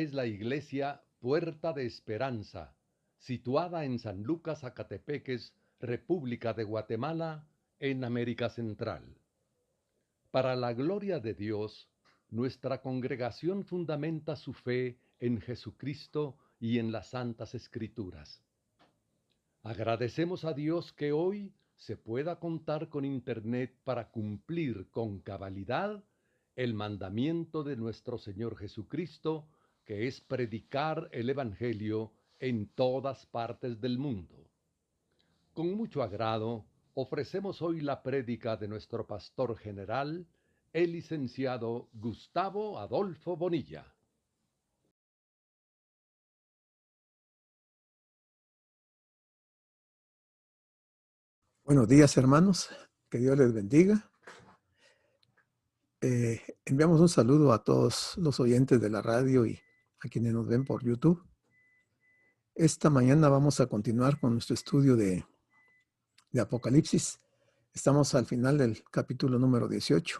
es la iglesia Puerta de Esperanza, situada en San Lucas, Zacatepeques, República de Guatemala, en América Central. Para la gloria de Dios, nuestra congregación fundamenta su fe en Jesucristo y en las Santas Escrituras. Agradecemos a Dios que hoy se pueda contar con Internet para cumplir con cabalidad el mandamiento de nuestro Señor Jesucristo, que es predicar el Evangelio en todas partes del mundo. Con mucho agrado, ofrecemos hoy la prédica de nuestro pastor general, el licenciado Gustavo Adolfo Bonilla. Buenos días, hermanos. Que Dios les bendiga. Enviamos un saludo a todos los oyentes de la radio y a quienes nos ven por YouTube. Esta mañana vamos a continuar con nuestro estudio de Apocalipsis. Estamos al final del capítulo número 18.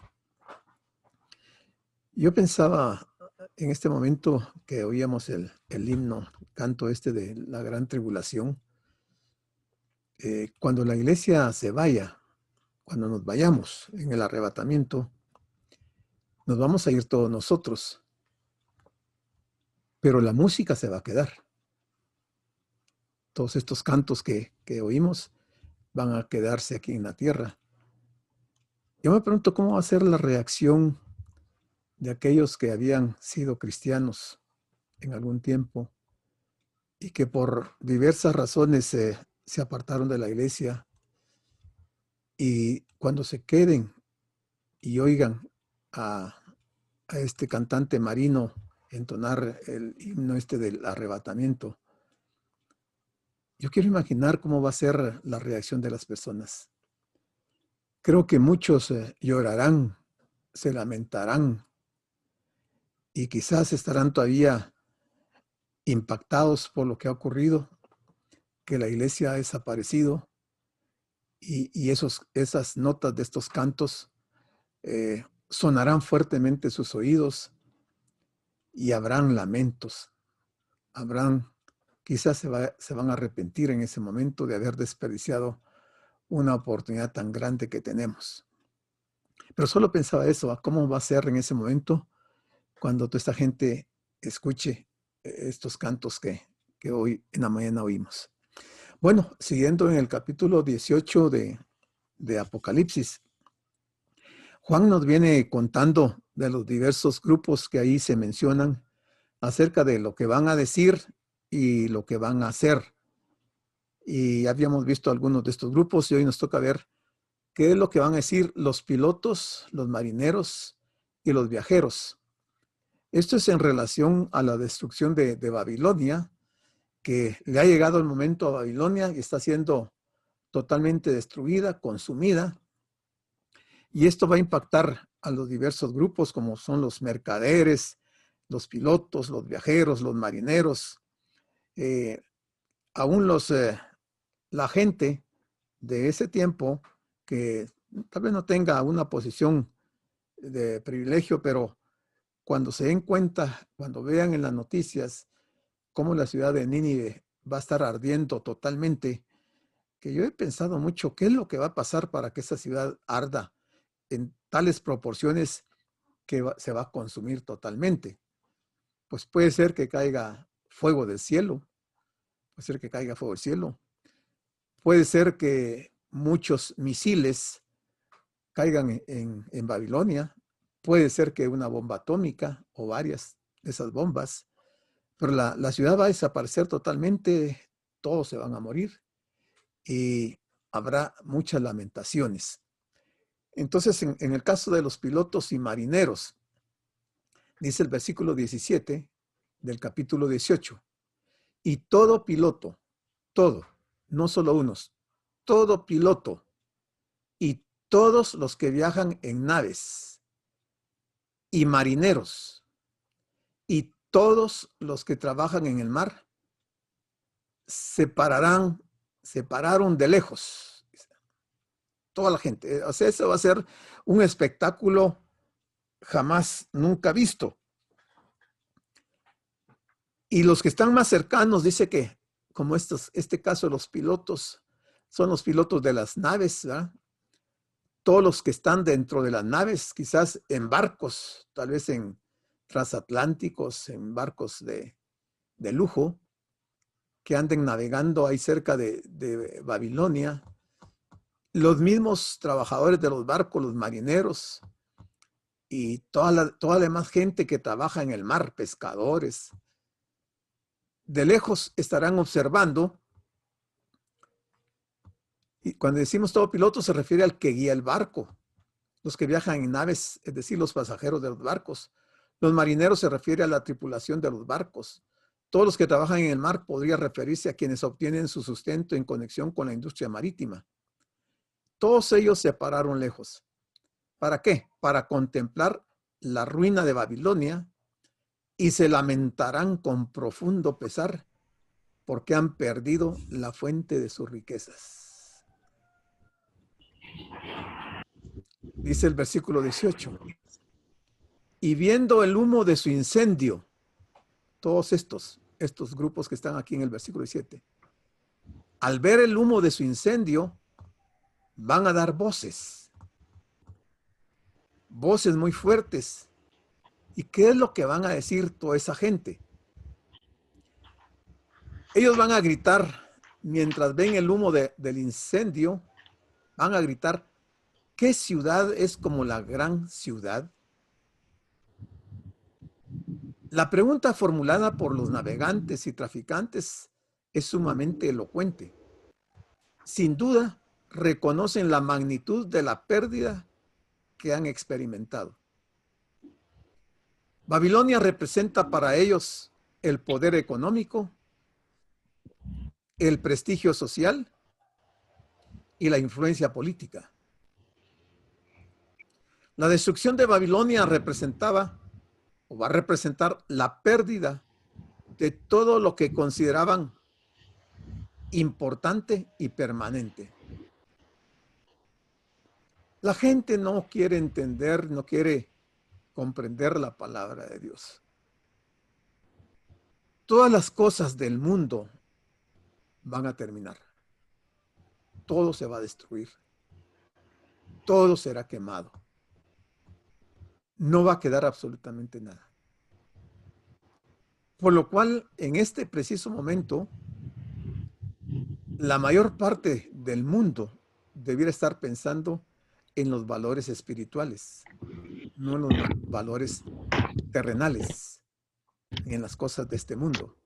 Yo pensaba en este momento que oíamos el himno, canto de la gran tribulación, cuando la iglesia se vaya, cuando nos vayamos en el arrebatamiento, nos vamos a ir todos nosotros, pero la música se va a quedar. Todos estos cantos que oímos van a quedarse aquí en la tierra. Yo me pregunto cómo va a ser la reacción de aquellos que habían sido cristianos en algún tiempo y que por diversas razones se apartaron de la iglesia, y cuando se queden y oigan a este cantante marino entonar el himno del arrebatamiento. Yo quiero imaginar cómo va a ser la reacción de las personas. Creo que muchos llorarán, se lamentarán y quizás estarán todavía impactados por lo que ha ocurrido, que la iglesia ha desaparecido, y esas notas de estos cantos sonarán fuertemente en sus oídos y habrán lamentos. Quizás se van a arrepentir en ese momento de haber desperdiciado una oportunidad tan grande que tenemos. Pero solo pensaba eso, cómo va a ser en ese momento cuando toda esta gente escuche estos cantos que hoy en la mañana oímos. Bueno, siguiendo en el capítulo 18 de Apocalipsis, Juan nos viene contando de los diversos grupos que ahí se mencionan acerca de lo que van a decir y lo que van a hacer. Y habíamos visto algunos de estos grupos y hoy nos toca ver qué es lo que van a decir los pilotos, los marineros y los viajeros. Esto es en relación a la destrucción de Babilonia, que le ha llegado el momento a Babilonia y está siendo totalmente destruida, consumida. Y esto va a impactar a los diversos grupos, como son los mercaderes, los pilotos, los viajeros, los marineros, aún la gente de ese tiempo que tal vez no tenga una posición de privilegio, pero cuando se den cuenta, cuando vean en las noticias cómo la ciudad de Nínive va a estar ardiendo totalmente, que yo he pensado mucho qué es lo que va a pasar para que esa ciudad arda en tales proporciones que se va a consumir totalmente. Pues puede ser que caiga fuego del cielo, puede ser que caiga fuego del cielo, puede ser que muchos misiles caigan en Babilonia, puede ser que una bomba atómica o varias de esas bombas, pero la ciudad va a desaparecer totalmente, todos se van a morir y habrá muchas lamentaciones. Entonces, en el caso de los pilotos y marineros, dice el versículo 17 del capítulo 18, y todo piloto, todo, no solo unos, todo piloto y todos los que viajan en naves y marineros y todos los que trabajan en el mar separaron de lejos. Toda la gente. O sea, eso va a ser un espectáculo jamás, nunca visto. Y los que están más cercanos, dice que, como este caso, los pilotos, son los pilotos de las naves, ¿verdad? Todos los que están dentro de las naves, quizás en barcos, tal vez en transatlánticos, en barcos de lujo, que anden navegando ahí cerca de Babilonia, los mismos trabajadores de los barcos, los marineros y toda la demás gente que trabaja en el mar, pescadores, de lejos estarán observando. Y cuando decimos todo piloto se refiere al que guía el barco, los que viajan en naves, es decir, los pasajeros de los barcos. Los marineros se refiere a la tripulación de los barcos. Todos los que trabajan en el mar podría referirse a quienes obtienen su sustento en conexión con la industria marítima. Todos ellos se pararon lejos. ¿Para qué? Para contemplar la ruina de Babilonia y se lamentarán con profundo pesar porque han perdido la fuente de sus riquezas. Dice el versículo 18. Y viendo el humo de su incendio, todos estos grupos que están aquí en el versículo 17, al ver el humo de su incendio, van a dar voces muy fuertes. ¿Y qué es lo que van a decir toda esa gente? Ellos van a gritar, mientras ven el humo del incendio, van a gritar, ¿qué ciudad es como la gran ciudad? La pregunta formulada por los navegantes y traficantes es sumamente elocuente. Sin duda, reconocen la magnitud de la pérdida que han experimentado. Babilonia representa para ellos el poder económico, el prestigio social y la influencia política. La destrucción de Babilonia representaba o va a representar la pérdida de todo lo que consideraban importante y permanente. La gente no quiere entender, no quiere comprender la palabra de Dios. Todas las cosas del mundo van a terminar. Todo se va a destruir. Todo será quemado. No va a quedar absolutamente nada. Por lo cual, en este preciso momento, la mayor parte del mundo debiera estar pensando en los valores espirituales, no en los valores terrenales, en las cosas de este mundo.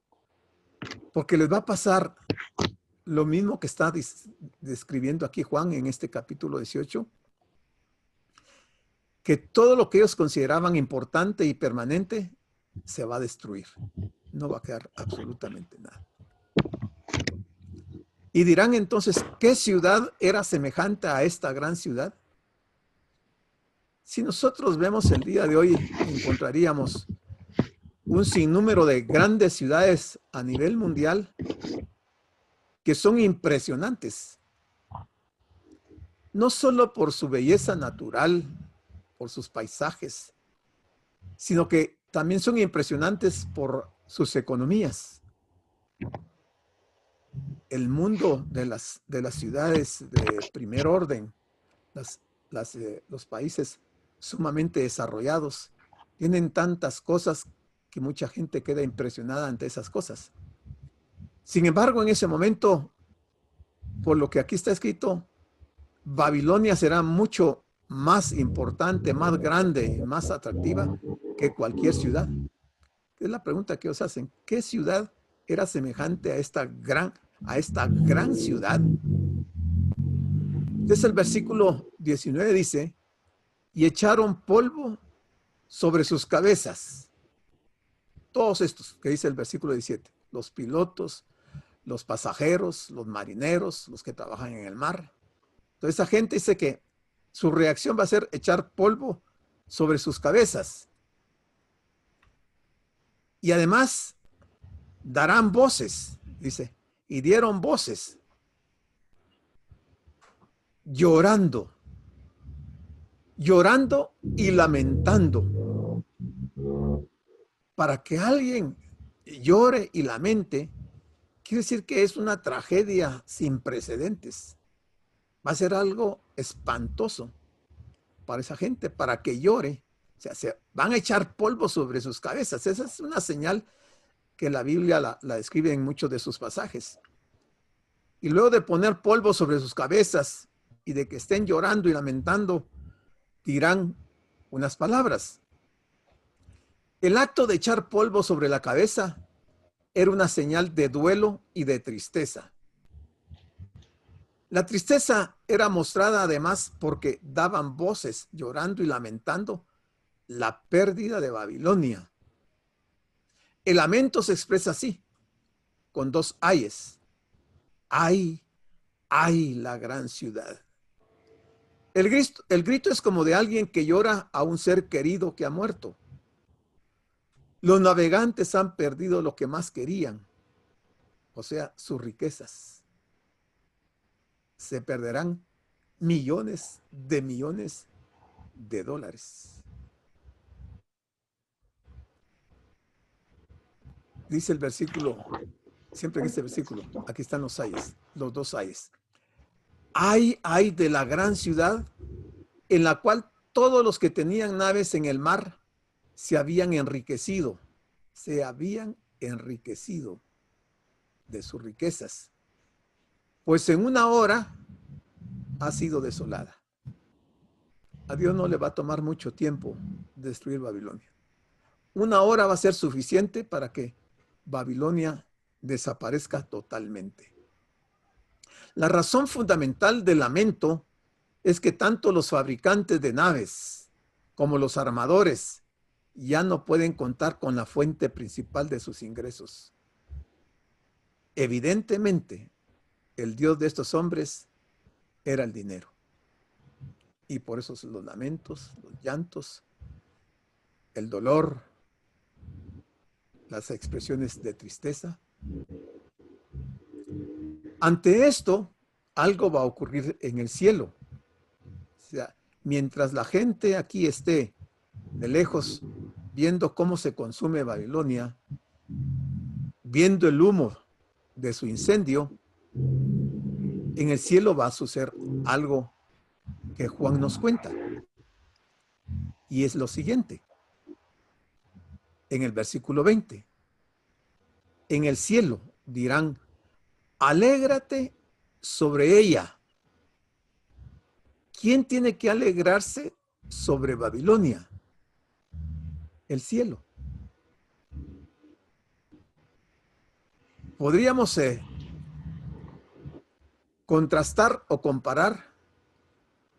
Porque les va a pasar lo mismo que está describiendo aquí Juan en este capítulo 18, que todo lo que ellos consideraban importante y permanente se va a destruir. No va a quedar absolutamente nada. Y dirán entonces, ¿qué ciudad era semejante a esta gran ciudad? Si nosotros vemos el día de hoy, encontraríamos un sinnúmero de grandes ciudades a nivel mundial que son impresionantes. No solo por su belleza natural, por sus paisajes, sino que también son impresionantes por sus economías. El mundo de las ciudades de primer orden, los países sumamente desarrollados, tienen tantas cosas que mucha gente queda impresionada ante esas cosas. Sin embargo, en ese momento, por lo que aquí está escrito, Babilonia será mucho más importante, más grande, más atractiva que cualquier ciudad. Es la pregunta que os hacen. ¿Qué ciudad era semejante a esta gran ciudad? Entonces el versículo 19 dice, y echaron polvo sobre sus cabezas. Todos estos que dice el versículo 17, los pilotos, los pasajeros, los marineros, los que trabajan en el mar. Entonces esa gente dice que su reacción va a ser echar polvo sobre sus cabezas. Y además darán voces, dice, y dieron voces, llorando y lamentando, para que alguien llore y lamente, quiere decir que es una tragedia sin precedentes. Va a ser algo espantoso para esa gente, para que llore. O sea, se van a echar polvo sobre sus cabezas. Esa es una señal que la Biblia la describe en muchos de sus pasajes. Y luego de poner polvo sobre sus cabezas y de que estén llorando y lamentando, dirán unas palabras. El acto de echar polvo sobre la cabeza era una señal de duelo y de tristeza. La tristeza era mostrada además porque daban voces llorando y lamentando la pérdida de Babilonia. El lamento se expresa así, con dos ayes. Ay, ay, la gran ciudad. El grito es como de alguien que llora a un ser querido que ha muerto. Los navegantes han perdido lo que más querían, o sea, sus riquezas. Se perderán millones de dólares. Dice el versículo, siempre que este versículo, aquí están los ayes, los dos ayes. Ay de la gran ciudad en la cual todos los que tenían naves en el mar se habían enriquecido de sus riquezas, pues en una hora ha sido desolada. A Dios no le va a tomar mucho tiempo destruir Babilonia. Una hora va a ser suficiente para que Babilonia desaparezca totalmente. La razón fundamental del lamento es que tanto los fabricantes de naves como los armadores ya no pueden contar con la fuente principal de sus ingresos. Evidentemente, el Dios de estos hombres era el dinero. Y por eso los lamentos, los llantos, el dolor, las expresiones de tristeza. Ante esto, algo va a ocurrir en el cielo. O sea, mientras la gente aquí esté de lejos viendo cómo se consume Babilonia, viendo el humo de su incendio, en el cielo va a suceder algo que Juan nos cuenta. Y es lo siguiente. En el versículo 20. En el cielo dirán, alégrate sobre ella. ¿Quién tiene que alegrarse sobre Babilonia? El cielo. Podríamos contrastar o comparar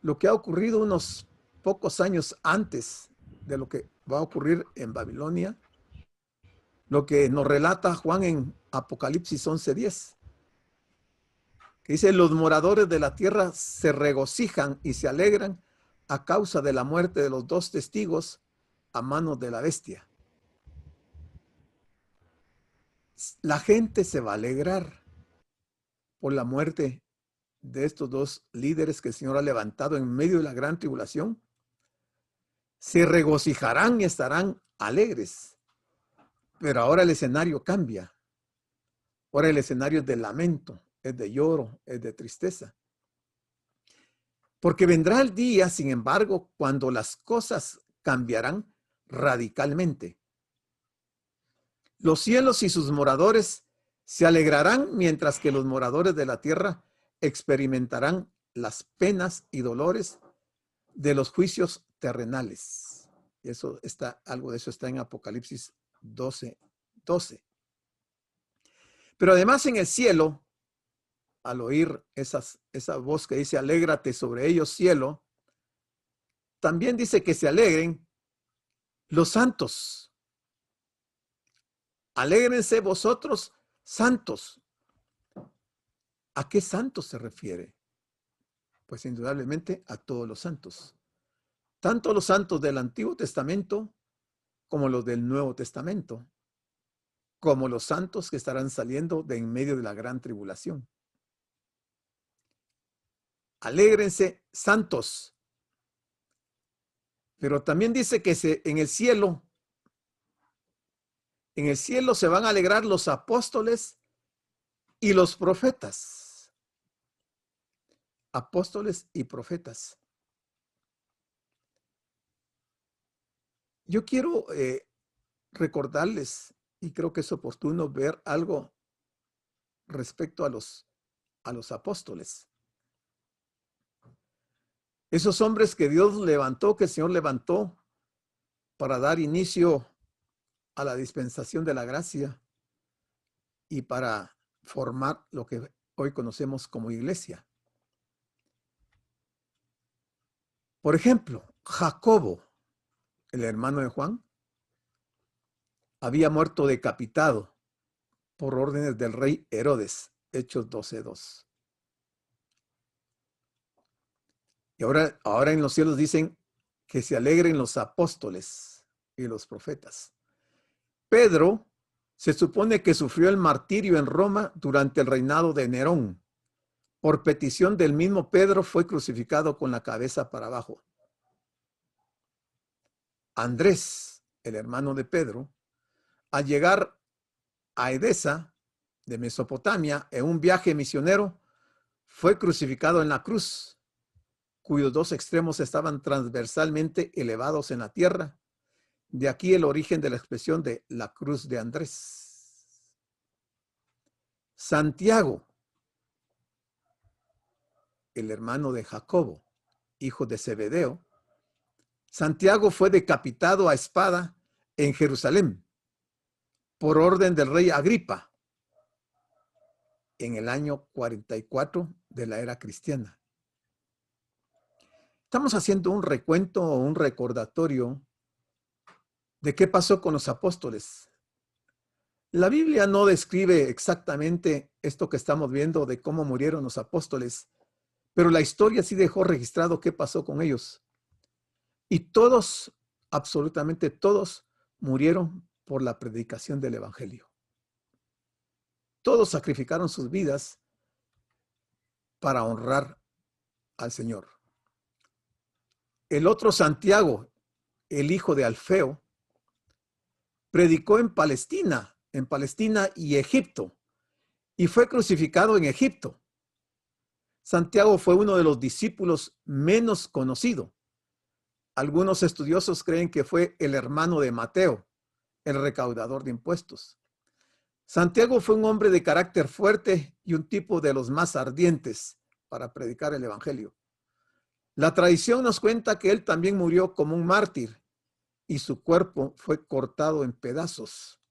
lo que ha ocurrido unos pocos años antes de lo que va a ocurrir en Babilonia, lo que nos relata Juan en Apocalipsis 11:10, que dice, los moradores de la tierra se regocijan y se alegran a causa de la muerte de los dos testigos a manos de la bestia. La gente se va a alegrar por la muerte de estos dos líderes que el Señor ha levantado en medio de la gran tribulación. Se regocijarán y estarán alegres. Pero ahora el escenario cambia. Ahora el escenario es de lamento, es de lloro, es de tristeza. Porque vendrá el día, sin embargo, cuando las cosas cambiarán radicalmente. Los cielos y sus moradores se alegrarán, mientras que los moradores de la tierra experimentarán las penas y dolores de los juicios terrenales. Eso está, algo de eso está en Apocalipsis 12:12. Pero además en el cielo, al oír esa voz que dice, alégrate sobre ellos, cielo, también dice que se alegren los santos. Alégrense vosotros, santos. ¿A qué santos se refiere? Pues indudablemente a todos los santos. Tanto los santos del Antiguo Testamento como los del Nuevo Testamento, como los santos que estarán saliendo de en medio de la gran tribulación. Alégrense, santos. Pero también dice que en el cielo En el cielo se van a alegrar los apóstoles y los profetas. Apóstoles y profetas. Yo quiero recordarles, y creo que es oportuno ver algo respecto a los apóstoles. Esos hombres que Dios levantó, que el Señor levantó para dar inicio a la dispensación de la gracia y para formar lo que hoy conocemos como iglesia. Por ejemplo, Jacobo, el hermano de Juan, había muerto decapitado por órdenes del rey Herodes, Hechos 12:2. Y ahora en los cielos dicen que se alegren los apóstoles y los profetas. Pedro se supone que sufrió el martirio en Roma durante el reinado de Nerón. Por petición del mismo Pedro fue crucificado con la cabeza para abajo. Andrés, el hermano de Pedro, al llegar a Edesa de Mesopotamia en un viaje misionero, fue crucificado en la cruz, cuyos dos extremos estaban transversalmente elevados en la tierra. De aquí el origen de la expresión de la cruz de Andrés. Santiago, el hermano de Jacobo, hijo de Zebedeo, Santiago fue decapitado a espada en Jerusalén por orden del rey Agripa en el año 44 de la era cristiana. Estamos haciendo un recuento o un recordatorio de qué pasó con los apóstoles. La Biblia no describe exactamente esto que estamos viendo de cómo murieron los apóstoles, pero la historia sí dejó registrado qué pasó con ellos. Y todos, absolutamente todos, murieron por la predicación del Evangelio. Todos sacrificaron sus vidas para honrar al Señor. El otro Santiago, el hijo de Alfeo, predicó en Palestina y Egipto, y fue crucificado en Egipto. Santiago fue uno de los discípulos menos conocidos. Algunos estudiosos creen que fue el hermano de Mateo, el recaudador de impuestos. Santiago fue un hombre de carácter fuerte y un tipo de los más ardientes para predicar el evangelio. La tradición nos cuenta que él también murió como un mártir y su cuerpo fue cortado en pedazos.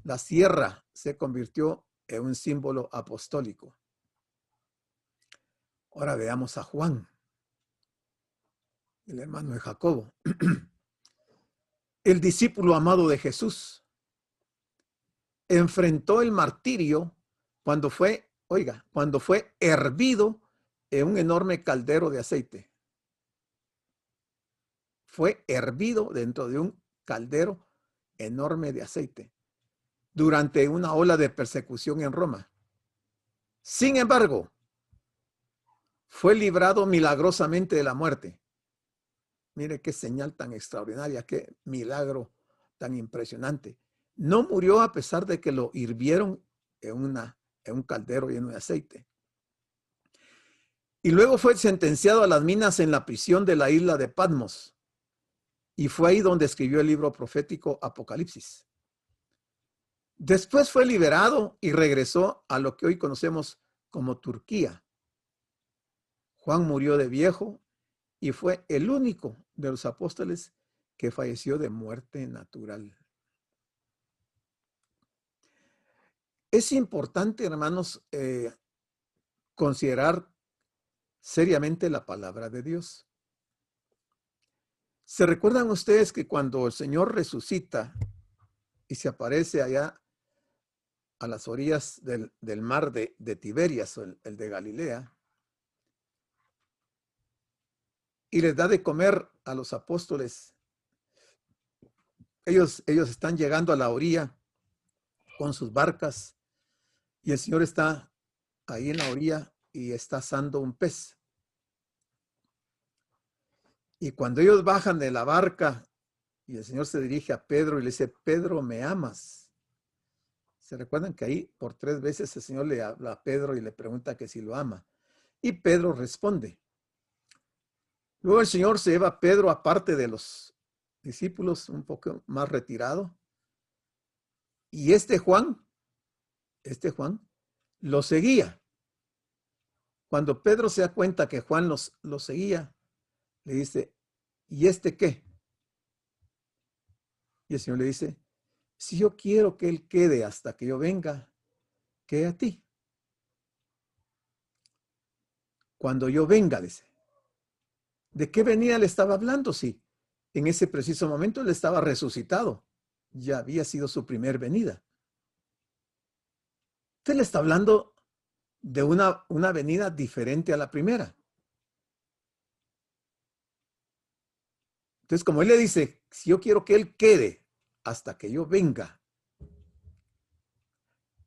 La sierra se convirtió en un símbolo apostólico. Ahora veamos a Juan, el hermano de Jacobo, el discípulo amado de Jesús. Enfrentó el martirio cuando fue hervido en un enorme caldero de aceite. Fue hervido dentro de un caldero enorme de aceite durante una ola de persecución en Roma. Sin embargo, fue librado milagrosamente de la muerte. Mire qué señal tan extraordinaria, qué milagro tan impresionante. No murió a pesar de que lo hirvieron en un caldero lleno de aceite. Y luego fue sentenciado a las minas en la prisión de la isla de Patmos. Y fue ahí donde escribió el libro profético Apocalipsis. Después fue liberado y regresó a lo que hoy conocemos como Turquía. Juan murió de viejo y fue el único de los apóstoles que falleció de muerte natural. Es importante, hermanos, considerar seriamente la palabra de Dios. ¿Se recuerdan ustedes que cuando el Señor resucita y se aparece allá a las orillas del mar de Tiberias, o el de Galilea, y les da de comer a los apóstoles? Ellos están llegando a la orilla con sus barcas y el Señor está ahí en la orilla y está asando un pez. Y cuando ellos bajan de la barca y el Señor se dirige a Pedro y le dice: Pedro, ¿me amas? Se recuerdan que ahí por 3 veces el Señor le habla a Pedro y le pregunta que si lo ama. Y Pedro responde. Luego el Señor se lleva a Pedro aparte de los discípulos, un poco más retirado. Y este Juan, lo seguía. Cuando Pedro se da cuenta que Juan lo seguía, le dice, ¿y este qué? Y el Señor le dice, si yo quiero que él quede hasta que yo venga, quede a ti. Cuando yo venga, dice. ¿De qué venida le estaba hablando? Sí, en ese preciso momento él estaba resucitado. Ya había sido su primer venida. Usted le está hablando de una venida diferente a la primera. Entonces, como él le dice, si yo quiero que él quede hasta que yo venga,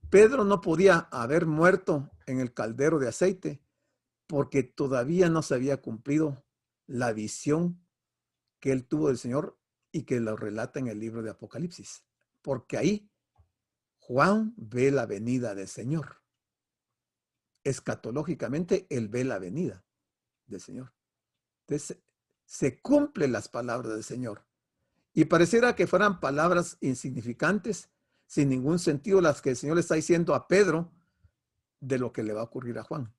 Pedro no podía haber muerto en el caldero de aceite porque todavía no se había cumplido la visión que él tuvo del Señor y que lo relata en el libro de Apocalipsis. Porque ahí Juan ve la venida del Señor. Escatológicamente, él ve la venida del Señor. Entonces, se cumplen las palabras del Señor. Y pareciera que fueran palabras insignificantes, sin ningún sentido, las que el Señor le está diciendo a Pedro de lo que le va a ocurrir a Juan.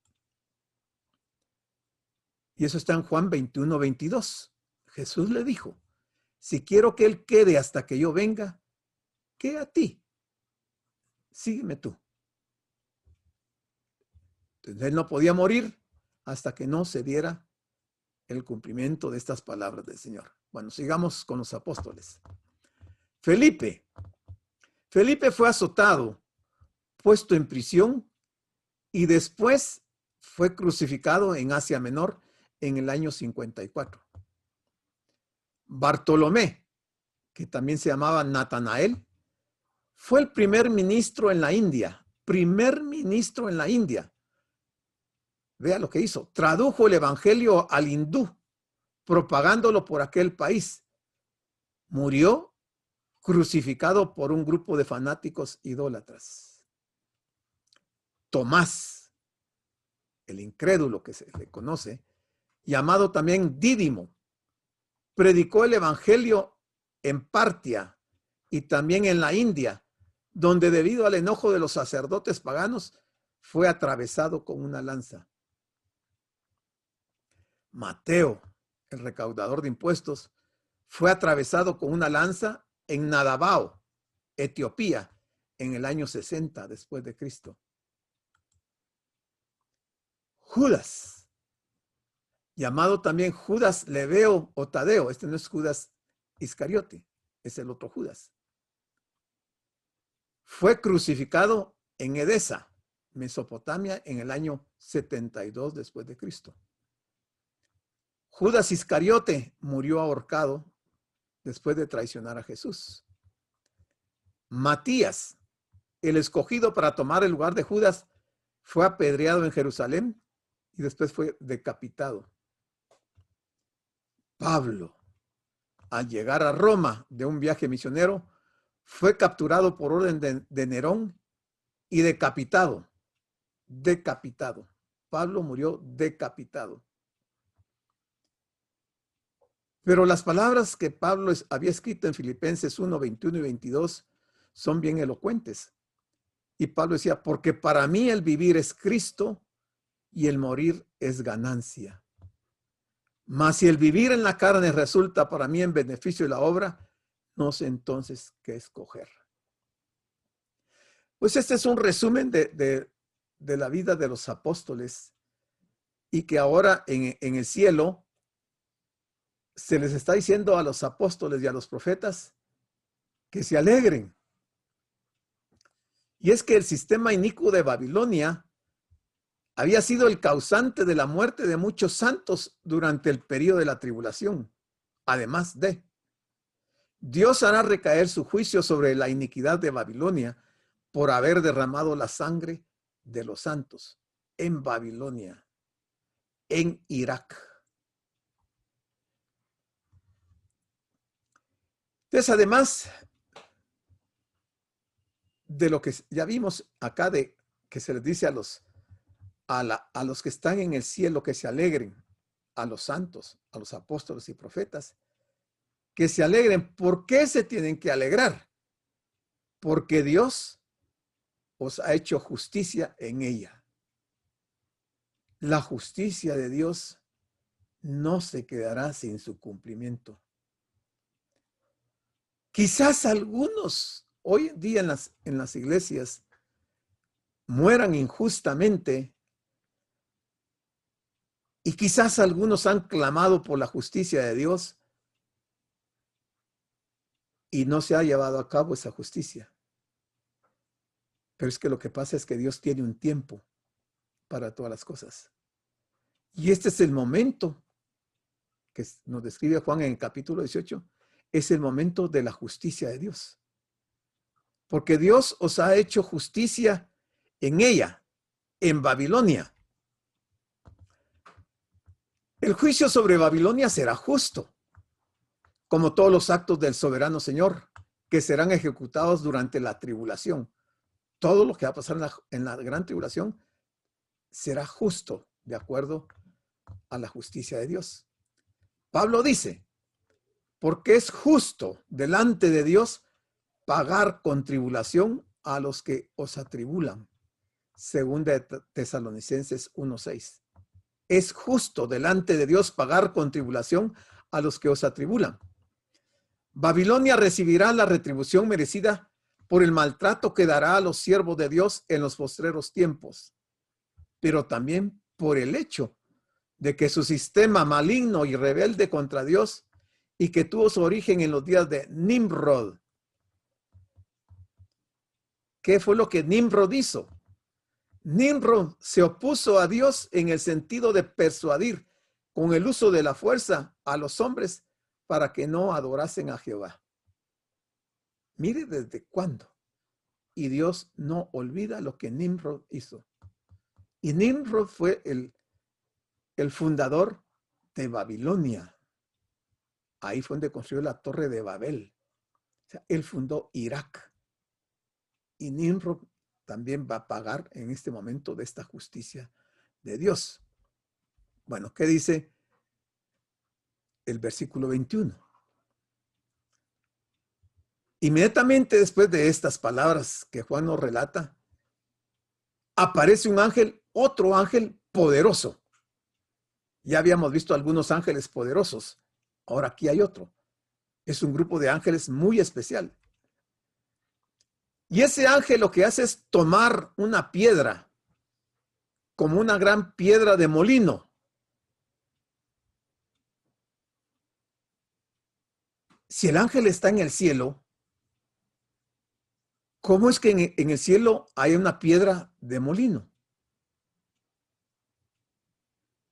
Y eso está en Juan 21, 22. Jesús le dijo, si quiero que él quede hasta que yo venga, ¿qué a ti? Sígueme tú. Entonces él no podía morir hasta que no se diera el cumplimiento de estas palabras del Señor. Bueno, sigamos con los apóstoles. Felipe fue azotado, puesto en prisión y después fue crucificado en Asia Menor en el año 54. Bartolomé, que también se llamaba Natanael, fue el primer ministro en la India. Primer ministro en la India. Vea lo que hizo. Tradujo el evangelio al hindú, propagándolo por aquel país. Murió crucificado por un grupo de fanáticos idólatras. Tomás, el incrédulo que se le conoce, llamado también Dídimo, predicó el evangelio en Partia y también en la India, donde debido al enojo de los sacerdotes paganos fue atravesado con una lanza. Mateo, el recaudador de impuestos, fue atravesado con una lanza en Nadabao, Etiopía, en el año 60 después de Cristo. Judas, llamado también Judas Leveo o Tadeo, este no es Judas Iscariote, es el otro Judas, fue crucificado en Edesa, Mesopotamia, en el año 72 después de Cristo. Judas Iscariote murió ahorcado después de traicionar a Jesús. Matías, el escogido para tomar el lugar de Judas, fue apedreado en Jerusalén y después fue decapitado. Pablo, al llegar a Roma de un viaje misionero, fue capturado por orden de Nerón y decapitado. Decapitado. Pablo murió decapitado. Pero las palabras que Pablo había escrito en Filipenses 1, 21 y 22 son bien elocuentes. Y Pablo decía, porque para mí el vivir es Cristo y el morir es ganancia. Mas si el vivir en la carne resulta para mí en beneficio de la obra, no sé entonces qué escoger. Pues este es un resumen de la vida de los apóstoles y que ahora en el cielo se les está diciendo a los apóstoles y a los profetas que se alegren. Y es que el sistema inicuo de Babilonia había sido el causante de la muerte de muchos santos durante el periodo de la tribulación. Además de, Dios hará recaer su juicio sobre la iniquidad de Babilonia por haber derramado la sangre de los santos en Babilonia, en Irak. Entonces, además de lo que ya vimos acá, de que se les dice a los que están en el cielo que se alegren, a los santos, a los apóstoles y profetas, que se alegren. ¿Por qué se tienen que alegrar? Porque Dios os ha hecho justicia en ella. La justicia de Dios no se quedará sin su cumplimiento. Quizás algunos hoy en día en las iglesias mueran injustamente, y quizás algunos han clamado por la justicia de Dios y no se ha llevado a cabo esa justicia. Pero es que lo que pasa es que Dios tiene un tiempo para todas las cosas. Y este es el momento que nos describe Juan en el capítulo 18, es el momento de la justicia de Dios. Porque Dios os ha hecho justicia en ella, en Babilonia. El juicio sobre Babilonia será justo, como todos los actos del soberano Señor, que serán ejecutados durante la tribulación. Todo lo que va a pasar en la gran tribulación será justo, de acuerdo a la justicia de Dios. Pablo dice, porque es justo delante de Dios pagar con tribulación a los que os atribulan. Segunda de Tesalonicenses 1:6. Es justo delante de Dios pagar con tribulación a los que os atribulan. Babilonia recibirá la retribución merecida por el maltrato que dará a los siervos de Dios en los postreros tiempos, pero también por el hecho de que su sistema maligno y rebelde contra Dios y que tuvo su origen en los días de Nimrod. ¿Qué fue lo que Nimrod hizo? Nimrod se opuso a Dios en el sentido de persuadir con el uso de la fuerza a los hombres para que no adorasen a Jehová. Mire desde cuándo. Y Dios no olvida lo que Nimrod hizo. Y Nimrod fue el fundador de Babilonia. Ahí fue donde construyó la Torre de Babel. O sea, él fundó Irak. Y Nimrod también va a pagar en este momento de esta justicia de Dios. Bueno, ¿qué dice el versículo 21? Inmediatamente después de estas palabras que Juan nos relata, aparece un ángel, otro ángel poderoso. Ya habíamos visto algunos ángeles poderosos. Ahora aquí hay otro. Es un grupo de ángeles muy especial. Y ese ángel lo que hace es tomar una piedra, como una gran piedra de molino. Si el ángel está en el cielo, ¿cómo es que en el cielo hay una piedra de molino?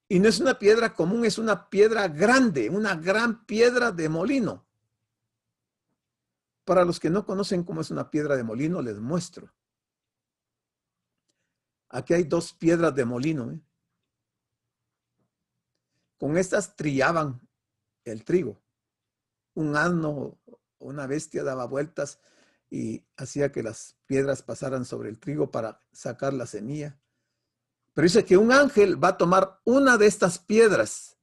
Y no es una piedra común, es una piedra grande, una gran piedra de molino. Para los que no conocen cómo es una piedra de molino, les muestro. Aquí hay dos piedras de molino. Con estas trillaban el trigo. Un asno, una bestia daba vueltas y hacía que las piedras pasaran sobre el trigo para sacar la semilla. Pero dice que un ángel va a tomar una de estas piedras.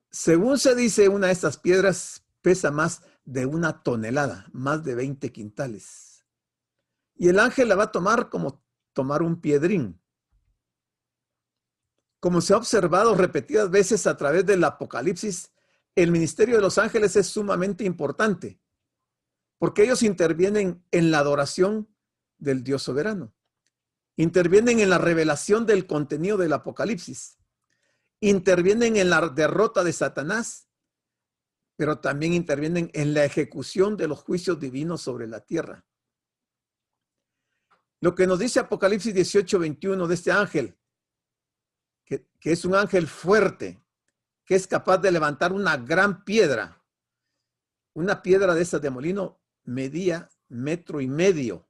Según se dice, una de estas piedras pesa más de 1 tonelada, más de 20 quintales. Y el ángel la va a tomar como tomar un piedrín. Como se ha observado repetidas veces a través del Apocalipsis, el ministerio de los ángeles es sumamente importante, porque ellos intervienen en la adoración del Dios soberano. Intervienen en la revelación del contenido del Apocalipsis. Intervienen en la derrota de Satanás, pero también intervienen en la ejecución de los juicios divinos sobre la tierra. Lo que nos dice Apocalipsis 18:21 de este ángel, que es un ángel fuerte, que es capaz de levantar una gran piedra. Una piedra de esas de molino medía 1,5 metros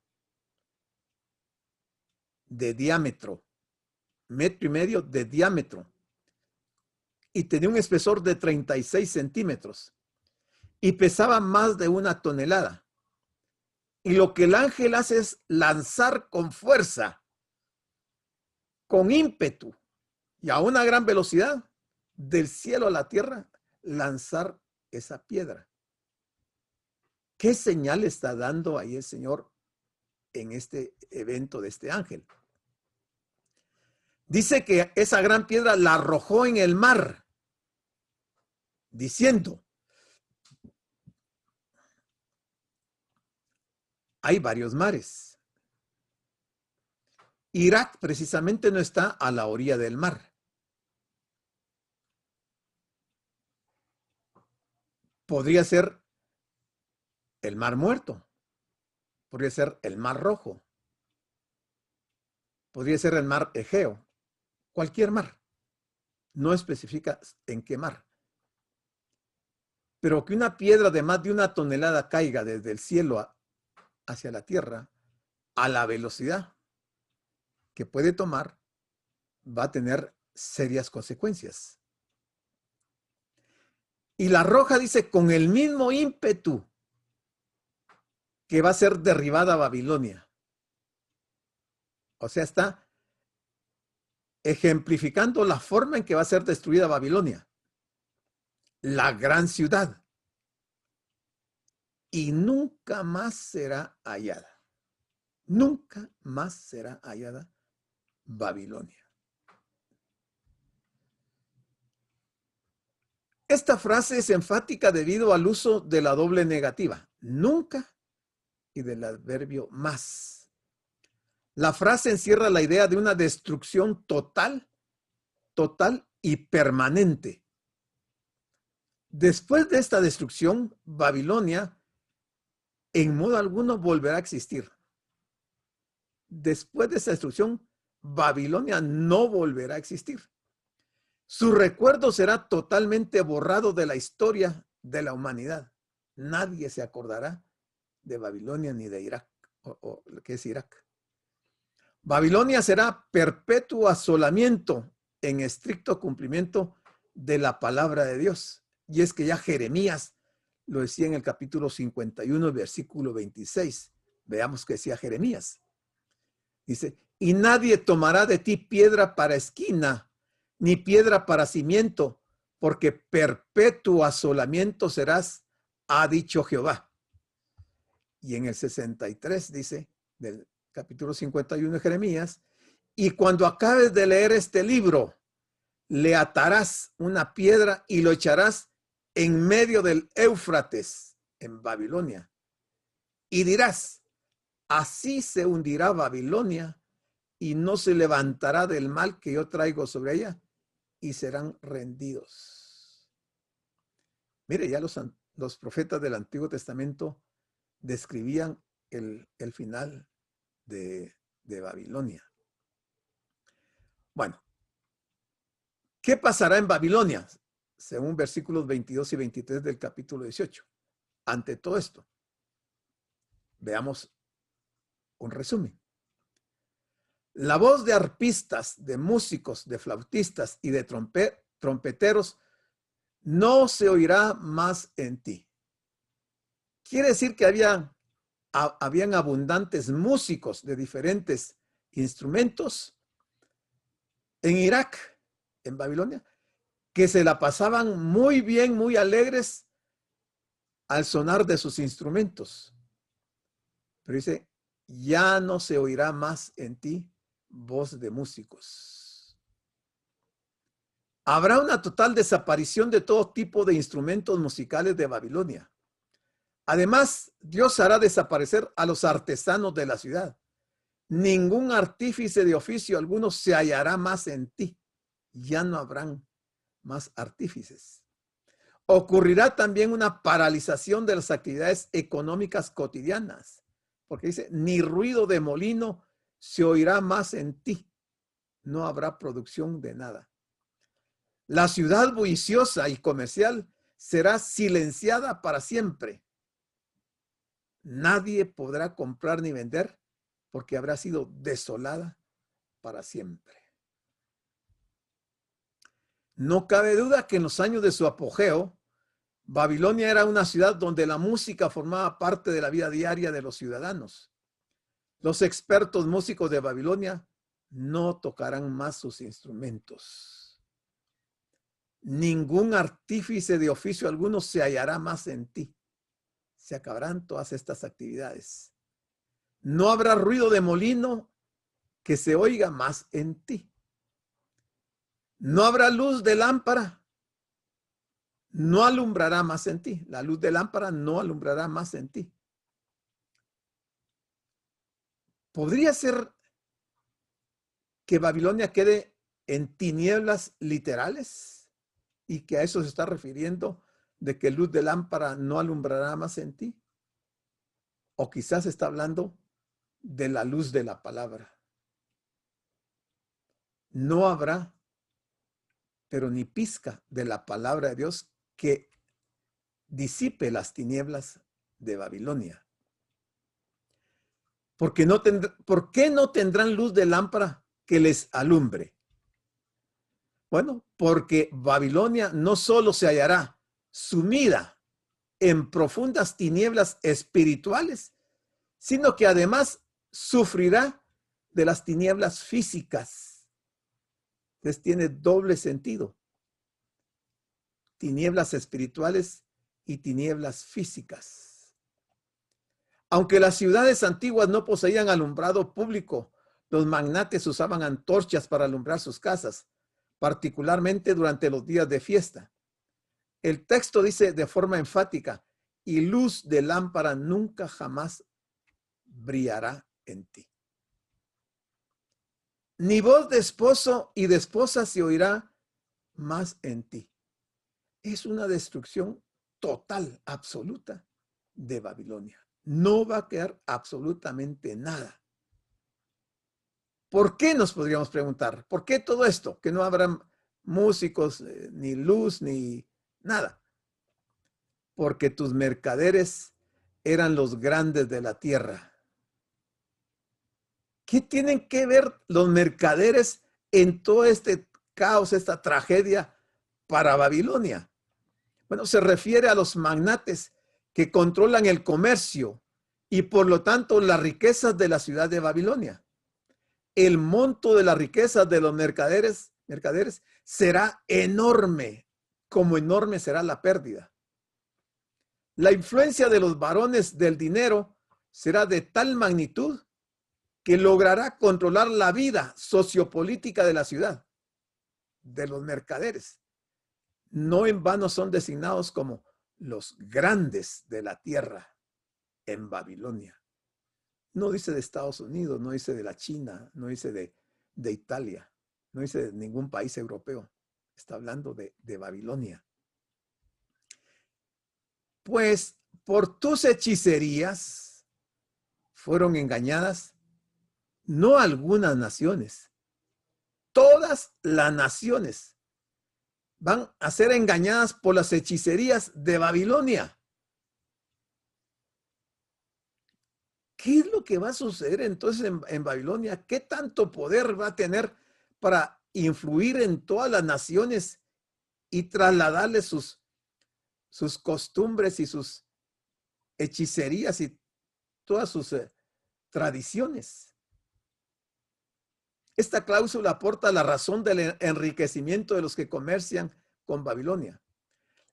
de diámetro. 1,5 metros de diámetro. Y tenía un espesor de 36 centímetros. Y pesaba más de 1 tonelada. Y lo que el ángel hace es lanzar con fuerza, con ímpetu y a una gran velocidad del cielo a la tierra, lanzar esa piedra. ¿Qué señal está dando ahí el Señor en este evento de este ángel? Dice que esa gran piedra la arrojó en el mar, diciendo, hay varios mares. Irak precisamente no está a la orilla del mar. Podría ser el Mar Muerto, podría ser el Mar Rojo, podría ser el Mar Egeo, cualquier mar. No especifica en qué mar. Pero que una piedra de más de 1 tonelada caiga desde el cielo hacia la tierra a la velocidad que puede tomar, va a tener serias consecuencias. Y la arroja, dice, con el mismo ímpetu que va a ser derribada Babilonia. O sea, está ejemplificando la forma en que va a ser destruida Babilonia, la gran ciudad, y nunca más será hallada. Nunca más será hallada Babilonia. Esta frase es enfática debido al uso de la doble negativa, nunca, y del adverbio más. La frase encierra la idea de una destrucción total y permanente. Después de esta destrucción, Babilonia en modo alguno volverá a existir. Después de esta destrucción, Babilonia no volverá a existir. Su recuerdo será totalmente borrado de la historia de la humanidad. Nadie se acordará de Babilonia ni de Irak, o lo que es Irak. Babilonia será perpetuo asolamiento en estricto cumplimiento de la palabra de Dios. Y es que ya Jeremías lo decía en el capítulo 51, versículo 26. Veamos qué decía Jeremías. Dice, y nadie tomará de ti piedra para esquina, ni piedra para cimiento, porque perpetuo asolamiento serás, ha dicho Jehová. Y en el 63 dice, del capítulo 51 de Jeremías, y cuando acabes de leer este libro, le atarás una piedra y lo echarás en medio del Éufrates, en Babilonia. Y dirás, así se hundirá Babilonia y no se levantará del mal que yo traigo sobre ella y serán rendidos. Mire, ya los profetas del Antiguo Testamento describían el final de Babilonia. Bueno, ¿qué pasará en Babilonia? Según versículos 22 y 23 del capítulo 18. Ante todo esto, veamos un resumen. La voz de arpistas, de músicos, de flautistas y de trompeteros no se oirá más en ti. Quiere decir que habían abundantes músicos de diferentes instrumentos en Irak, en Babilonia, que se la pasaban muy bien, muy alegres al sonar de sus instrumentos. Pero dice, ya no se oirá más en ti voz de músicos. Habrá una total desaparición de todo tipo de instrumentos musicales de Babilonia. Además, Dios hará desaparecer a los artesanos de la ciudad. Ningún artífice de oficio alguno se hallará más en ti. Ya no habrán más artífices. Ocurrirá también una paralización de las actividades económicas cotidianas, porque dice, ni ruido de molino se oirá más en ti. No habrá producción de nada. La ciudad bulliciosa y comercial será silenciada para siempre. Nadie podrá comprar ni vender porque habrá sido desolada para siempre. No cabe duda que en los años de su apogeo, Babilonia era una ciudad donde la música formaba parte de la vida diaria de los ciudadanos. Los expertos músicos de Babilonia no tocarán más sus instrumentos. Ningún artífice de oficio alguno se hallará más en ti. Se acabarán todas estas actividades. No habrá ruido de molino que se oiga más en ti. No habrá luz de lámpara. No alumbrará más en ti. La luz de lámpara no alumbrará más en ti. ¿Podría ser que Babilonia quede en tinieblas literales? Y que a eso se está refiriendo de que luz de lámpara no alumbrará más en ti. O quizás está hablando de la luz de la palabra. No habrá, pero ni pizca de la palabra de Dios que disipe las tinieblas de Babilonia. ¿Por qué no tendrán luz de lámpara que les alumbre? Bueno, porque Babilonia no solo se hallará sumida en profundas tinieblas espirituales, sino que además sufrirá de las tinieblas físicas. Entonces tiene doble sentido. Tinieblas espirituales y tinieblas físicas. Aunque las ciudades antiguas no poseían alumbrado público, los magnates usaban antorchas para alumbrar sus casas, particularmente durante los días de fiesta. El texto dice de forma enfática, y luz de lámpara nunca jamás brillará en ti. Ni voz de esposo y de esposa se oirá más en ti. Es una destrucción total, absoluta de Babilonia. No va a quedar absolutamente nada. ¿Por qué nos podríamos preguntar? ¿Por qué todo esto? Que no habrá músicos, ni luz, ni nada. Porque tus mercaderes eran los grandes de la tierra. ¿Qué tienen que ver los mercaderes en todo este caos, esta tragedia para Babilonia? Bueno, se refiere a los magnates que controlan el comercio y por lo tanto las riquezas de la ciudad de Babilonia. El monto de las riquezas de los mercaderes será enorme, como enorme será la pérdida. La influencia de los varones del dinero será de tal magnitud que logrará controlar la vida sociopolítica de la ciudad, de los mercaderes. No en vano son designados como los grandes de la tierra en Babilonia. No dice de Estados Unidos, no dice de la China, no dice de Italia, no dice de ningún país europeo. Está hablando de Babilonia. Pues por tus hechicerías fueron engañadas no algunas naciones, todas las naciones van a ser engañadas por las hechicerías de Babilonia. ¿Qué es lo que va a suceder entonces en Babilonia? ¿Qué tanto poder va a tener para influir en todas las naciones y trasladarles sus costumbres y sus hechicerías y todas sus tradiciones? Esta cláusula aporta la razón del enriquecimiento de los que comercian con Babilonia.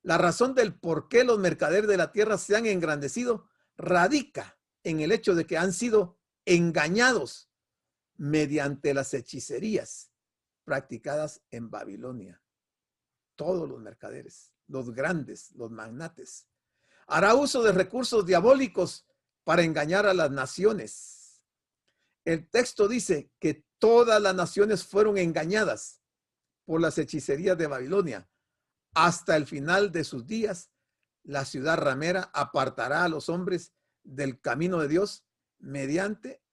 La razón del por qué los mercaderes de la tierra se han engrandecido radica en el hecho de que han sido engañados mediante las hechicerías practicadas en Babilonia. Todos los mercaderes, los grandes, los magnates, hará uso de recursos diabólicos para engañar a las naciones. El texto dice que todas las naciones fueron engañadas por las hechicerías de Babilonia. Hasta el final de sus días, la ciudad ramera apartará a los hombres del camino de Dios mediante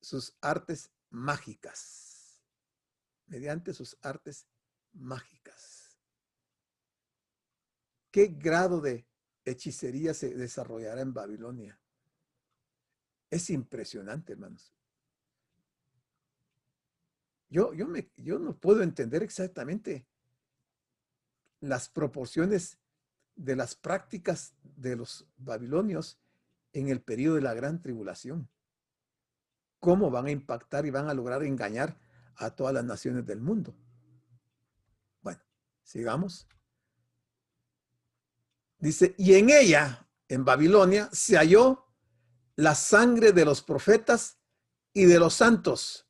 sus artes mágicas. Mediante sus artes mágicas. ¿Qué grado de hechicería se desarrollará en Babilonia? Es impresionante, hermanos. Yo no puedo entender exactamente las proporciones de las prácticas de los babilonios en el periodo de la gran tribulación. ¿Cómo van a impactar y van a lograr engañar a todas las naciones del mundo? Bueno, sigamos. Dice, y en ella, en Babilonia, se halló la sangre de los profetas y de los santos.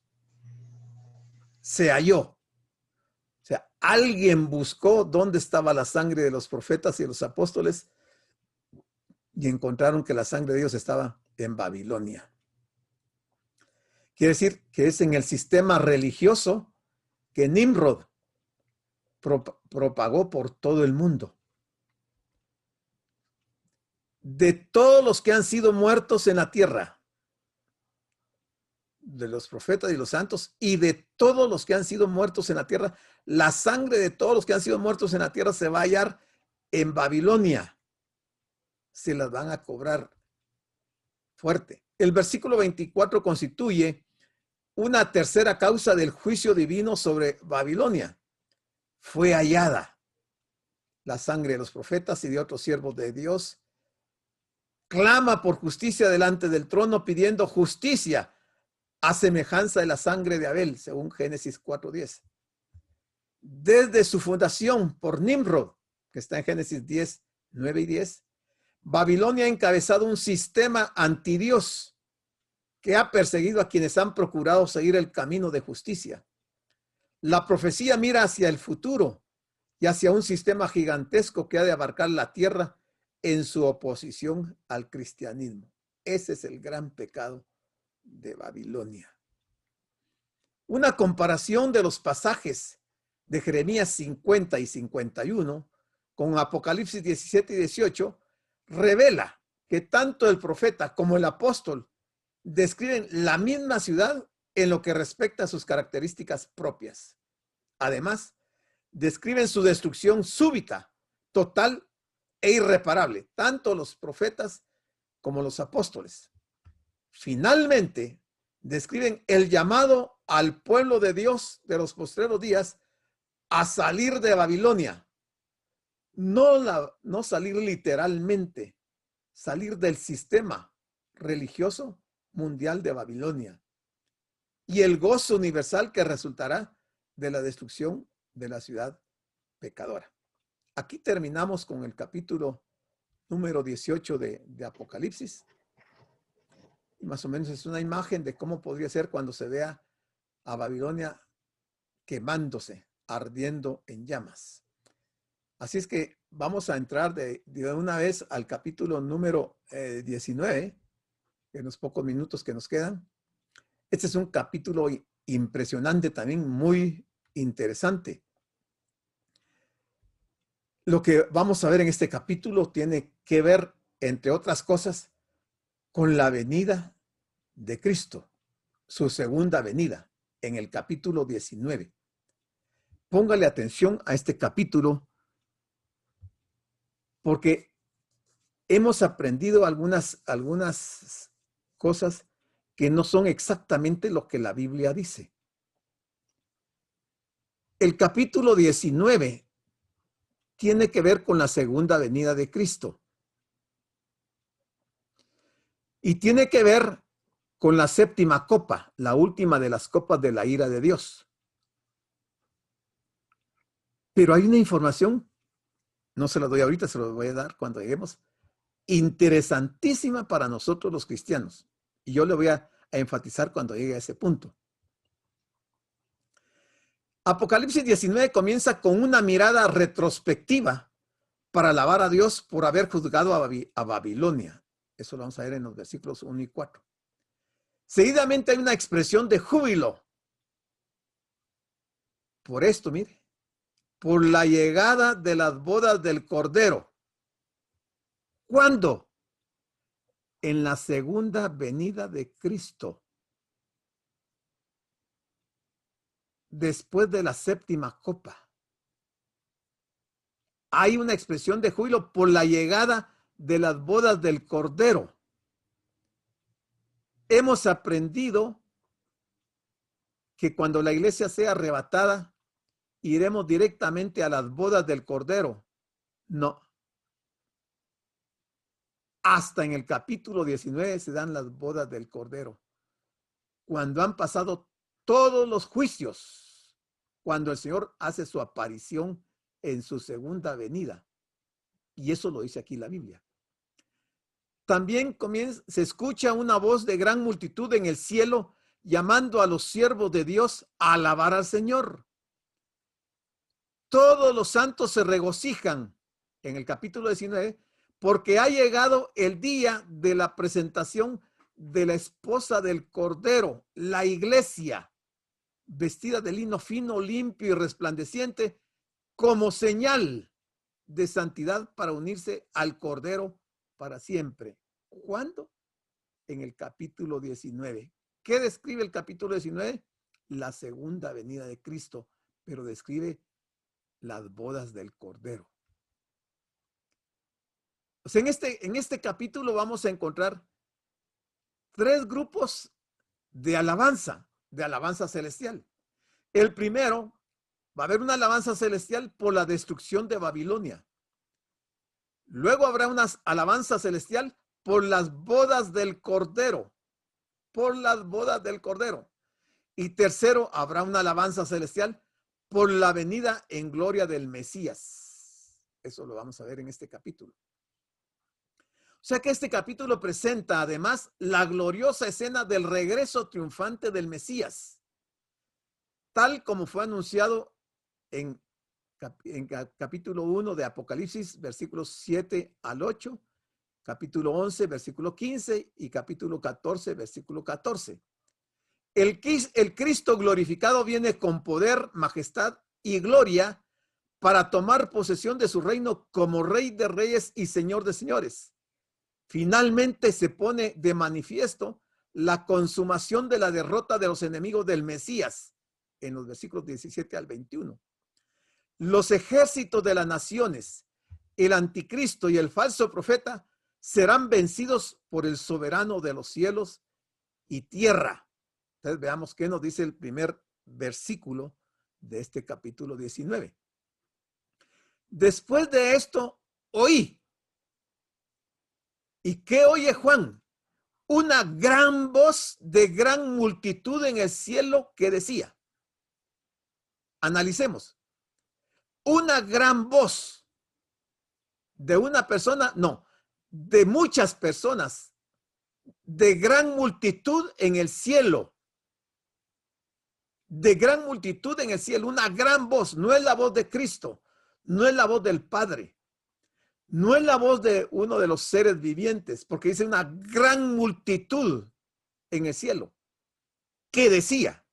Se halló. O sea, alguien buscó dónde estaba la sangre de los profetas y de los apóstoles y encontraron que la sangre de ellos estaba en Babilonia. Quiere decir que es en el sistema religioso que Nimrod propagó por todo el mundo. De todos los que han sido muertos en la tierra, de los profetas y los santos, y de todos los que han sido muertos en la tierra, la sangre de todos los que han sido muertos en la tierra se va a hallar en Babilonia. Se las van a cobrar fuerte. El versículo 24 constituye una tercera causa del juicio divino sobre Babilonia. Fue hallada la sangre de los profetas y de otros siervos de Dios. Clama por justicia delante del trono, pidiendo justicia a semejanza de la sangre de Abel, según Génesis 4:10. Desde su fundación por Nimrod, que está en Génesis 10, 9 y 10, Babilonia ha encabezado un sistema antidios que ha perseguido a quienes han procurado seguir el camino de justicia. La profecía mira hacia el futuro y hacia un sistema gigantesco que ha de abarcar la tierra en su oposición al cristianismo. Ese es el gran pecado de Babilonia. Una comparación de los pasajes de Jeremías 50 y 51 con Apocalipsis 17 y 18 revela que tanto el profeta como el apóstol describen la misma ciudad en lo que respecta a sus características propias. Además, describen su destrucción súbita, total e irreparable, tanto los profetas como los apóstoles. Finalmente, describen el llamado al pueblo de Dios de los postreros días a salir de Babilonia. No salir literalmente, salir del sistema religioso mundial de Babilonia y el gozo universal que resultará de la destrucción de la ciudad pecadora. Aquí terminamos con el capítulo número 18 de Apocalipsis. Y más o menos es una imagen de cómo podría ser cuando se vea a Babilonia quemándose, ardiendo en llamas. Así es que vamos a entrar de una vez al capítulo número 19, en los pocos minutos que nos quedan. Este es un capítulo impresionante también, muy interesante. Lo que vamos a ver en este capítulo tiene que ver, entre otras cosas, con la venida de Cristo, su segunda venida, en el capítulo 19. Póngale atención a este capítulo porque hemos aprendido algunas cosas que no son exactamente lo que la Biblia dice. El capítulo 19 tiene que ver con la segunda venida de Cristo. Y tiene que ver con la séptima copa, la última de las copas de la ira de Dios. Pero hay una información, no se la doy ahorita, se la voy a dar cuando lleguemos, interesantísima para nosotros los cristianos. Y yo le voy a enfatizar cuando llegue a ese punto. Apocalipsis 19 comienza con una mirada retrospectiva para alabar a Dios por haber juzgado a Babilonia. Eso lo vamos a ver en los versículos 1 y 4. Seguidamente hay una expresión de júbilo. Por esto, mire, por la llegada de las bodas del Cordero. ¿Cuándo? En la segunda venida de Cristo. Después de la séptima copa. Hay una expresión de júbilo por la llegada de las bodas del Cordero. Hemos aprendido que cuando la iglesia sea arrebatada, iremos directamente a las bodas del Cordero. No, hasta en el capítulo 19 se dan las bodas del Cordero. Cuando han pasado todos los juicios, cuando el Señor hace su aparición en su segunda venida. Y eso lo dice aquí la Biblia. También se escucha una voz de gran multitud en el cielo llamando a los siervos de Dios a alabar al Señor. Todos los santos se regocijan en el capítulo 19 porque ha llegado el día de la presentación de la esposa del Cordero, la iglesia, vestida de lino fino, limpio y resplandeciente, como señal de santidad para unirse al Cordero para siempre. ¿Cuándo? En el capítulo 19. ¿Qué describe el capítulo 19? La segunda venida de Cristo, pero describe las bodas del Cordero. O sea, en este capítulo vamos a encontrar tres grupos de alabanza celestial. El primero, va a haber una alabanza celestial por la destrucción de Babilonia. Luego habrá una alabanza celestial por las bodas del Cordero, por las bodas del Cordero. Y tercero, habrá una alabanza celestial por la venida en gloria del Mesías. Eso lo vamos a ver en este capítulo. O sea que este capítulo presenta además la gloriosa escena del regreso triunfante del Mesías, tal como fue anunciado en capítulo 1 de Apocalipsis, versículos 7 al 8, capítulo 11, versículo 15 y capítulo 14, versículo 14. El Cristo glorificado viene con poder, majestad y gloria para tomar posesión de su reino como Rey de Reyes y Señor de Señores. Finalmente se pone de manifiesto la consumación de la derrota de los enemigos del Mesías en los versículos 17 al 21. Los ejércitos de las naciones, el anticristo y el falso profeta serán vencidos por el soberano de los cielos y tierra. Entonces veamos qué nos dice el primer versículo de este capítulo 19. Después de esto, oí. ¿Y qué oye Juan? Una gran voz de gran multitud en el cielo que decía. Analicemos. Una gran voz de una persona, no, de muchas personas, de gran multitud en el cielo. De gran multitud en el cielo, una gran voz, no es la voz de Cristo, no es la voz del Padre. No es la voz de uno de los seres vivientes, porque dice una gran multitud en el cielo que decía,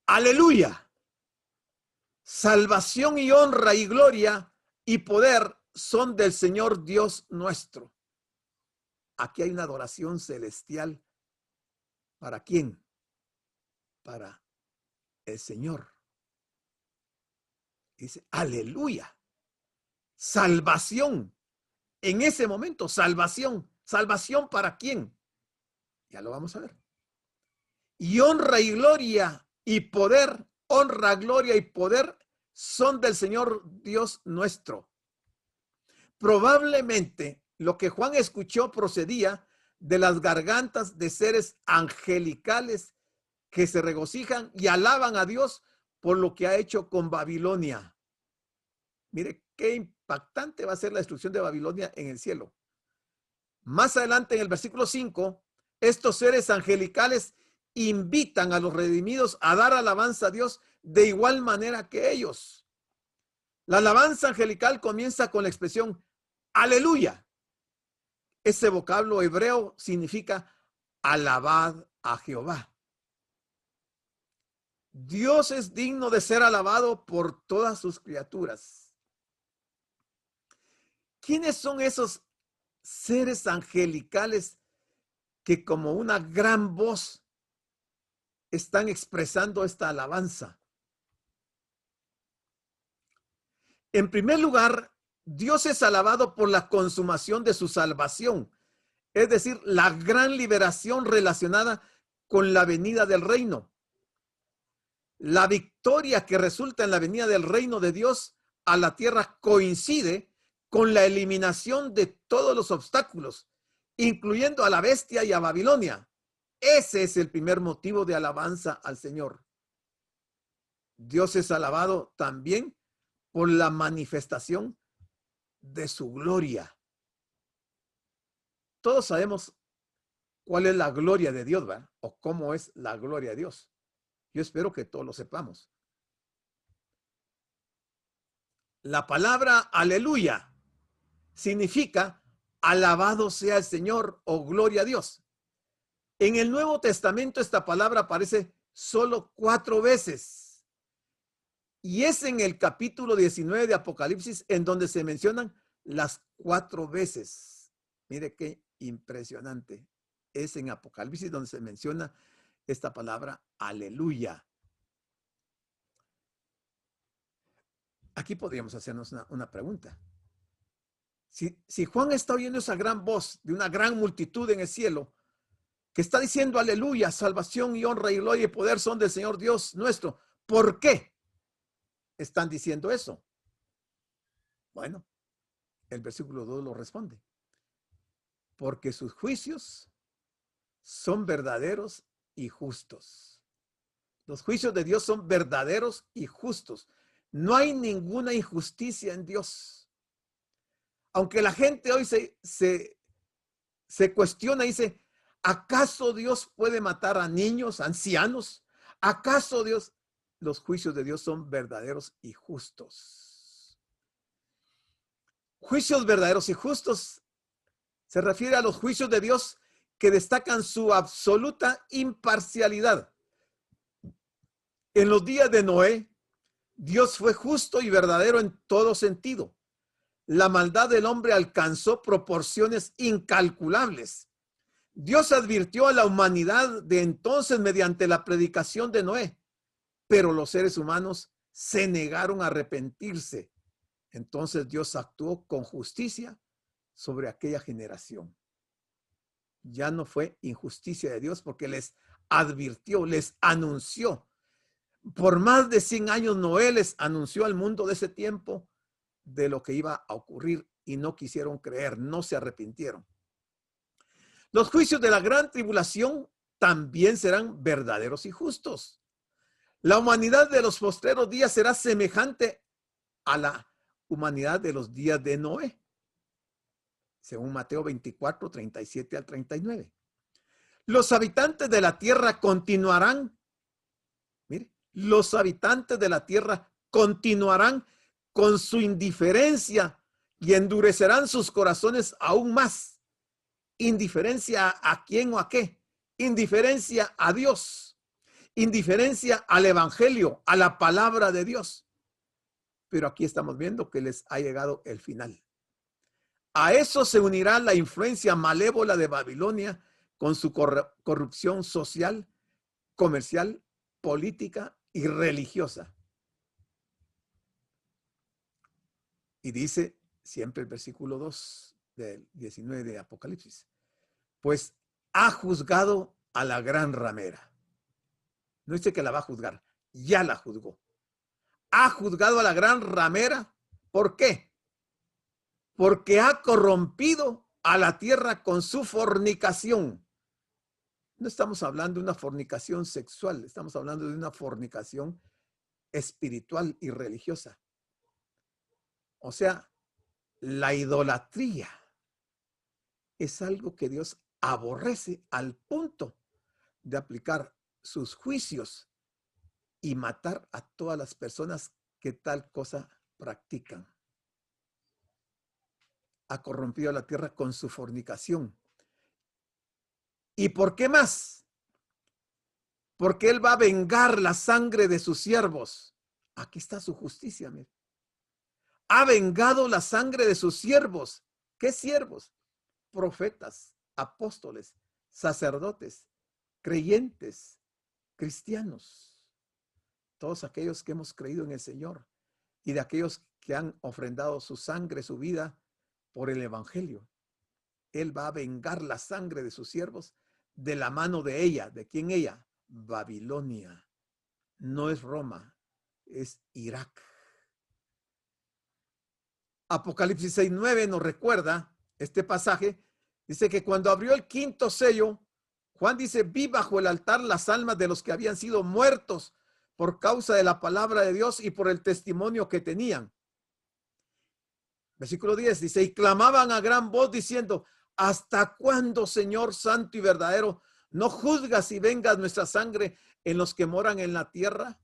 aleluya, salvación y honra y gloria y poder son del Señor Dios nuestro. Aquí hay una adoración celestial. ¿Para quién? Para el Señor. Dice, aleluya. Salvación. En ese momento, salvación. ¿Salvación para quién? Ya lo vamos a ver. Y honra y gloria y poder, honra, gloria y poder son del Señor Dios nuestro. Probablemente lo que Juan escuchó procedía de las gargantas de seres angelicales que se regocijan y alaban a Dios por lo que ha hecho con Babilonia. Mire qué impactante va a ser la destrucción de Babilonia en el cielo. Más adelante en el versículo 5, estos seres angelicales invitan a los redimidos a dar alabanza a Dios de igual manera que ellos. La alabanza angelical comienza con la expresión aleluya. Ese vocablo hebreo significa alabad a Jehová. Dios es digno de ser alabado por todas sus criaturas. ¿Quiénes son esos seres angelicales que como una gran voz están expresando esta alabanza? En primer lugar, Dios es alabado por la consumación de su salvación, es decir, la gran liberación relacionada con la venida del reino. La victoria que resulta en la venida del reino de Dios a la tierra coincide con la eliminación de todos los obstáculos, incluyendo a la bestia y a Babilonia. Ese es el primer motivo de alabanza al Señor. Dios es alabado también por la manifestación de su gloria. Todos sabemos cuál es la gloria de Dios, ¿verdad? O cómo es la gloria de Dios. Yo espero que todos lo sepamos. La palabra aleluya significa alabado sea el Señor o gloria a Dios. En el Nuevo Testamento esta palabra aparece solo 4 veces. Y es en el capítulo 19 de Apocalipsis en donde se mencionan las 4 veces. Mire qué impresionante. Es en Apocalipsis donde se menciona esta palabra aleluya. Aquí podríamos hacernos una pregunta. Si Juan está oyendo esa gran voz de una gran multitud en el cielo, que está diciendo aleluya, salvación y honra y gloria y poder son del Señor Dios nuestro, ¿por qué están diciendo eso? Bueno, el versículo 2 lo responde. Porque sus juicios son verdaderos y justos. Los juicios de Dios son verdaderos y justos. No hay ninguna injusticia en Dios. Aunque la gente hoy se cuestiona y dice, ¿acaso Dios puede matar a niños, ancianos? ¿Acaso Dios? Los juicios de Dios son verdaderos y justos. Juicios verdaderos y justos se refiere a los juicios de Dios que destacan su absoluta imparcialidad. En los días de Noé, Dios fue justo y verdadero en todo sentido. La maldad del hombre alcanzó proporciones incalculables. Dios advirtió a la humanidad de entonces mediante la predicación de Noé, pero los seres humanos se negaron a arrepentirse. Entonces Dios actuó con justicia sobre aquella generación. Ya no fue injusticia de Dios porque les advirtió, les anunció. Por más de 100 años Noé les anunció al mundo de ese tiempo de lo que iba a ocurrir y no quisieron creer, no se arrepintieron. Los juicios de la gran tribulación también serán verdaderos y justos. La humanidad de los postreros días será semejante a la humanidad de los días de Noé, según Mateo 24, 37 al 39. Los habitantes de la tierra continuarán, mire, los habitantes de la tierra continuarán con su indiferencia y endurecerán sus corazones aún más. Indiferencia a quién o a qué. Indiferencia a Dios. Indiferencia al evangelio, a la palabra de Dios. Pero aquí estamos viendo que les ha llegado el final. A eso se unirá la influencia malévola de Babilonia con su corrupción social, comercial, política y religiosa. Y dice siempre el versículo 2 del 19 de Apocalipsis, pues ha juzgado a la gran ramera. No dice que la va a juzgar, ya la juzgó. Ha juzgado a la gran ramera. ¿Por qué? Porque ha corrompido a la tierra con su fornicación. No estamos hablando de una fornicación sexual, estamos hablando de una fornicación espiritual y religiosa. O sea, la idolatría es algo que Dios aborrece al punto de aplicar sus juicios y matar a todas las personas que tal cosa practican. Ha corrompido a la tierra con su fornicación. ¿Y por qué más? Porque Él va a vengar la sangre de sus siervos. Aquí está su justicia, mire. Ha vengado la sangre de sus siervos. ¿Qué siervos? Profetas, apóstoles, sacerdotes, creyentes, cristianos. Todos aquellos que hemos creído en el Señor y de aquellos que han ofrendado su sangre, su vida por el evangelio. Él va a vengar la sangre de sus siervos de la mano de ella. ¿De quién ella? Babilonia. No es Roma, es Irak. Apocalipsis 6:9 nos recuerda este pasaje. Dice que cuando abrió el quinto sello, Juan dice, vi bajo el altar las almas de los que habían sido muertos por causa de la palabra de Dios y por el testimonio que tenían. Versículo 10 dice, y clamaban a gran voz diciendo, ¿hasta cuándo, Señor santo y verdadero, no juzgas y vengas nuestra sangre en los que moran en la tierra?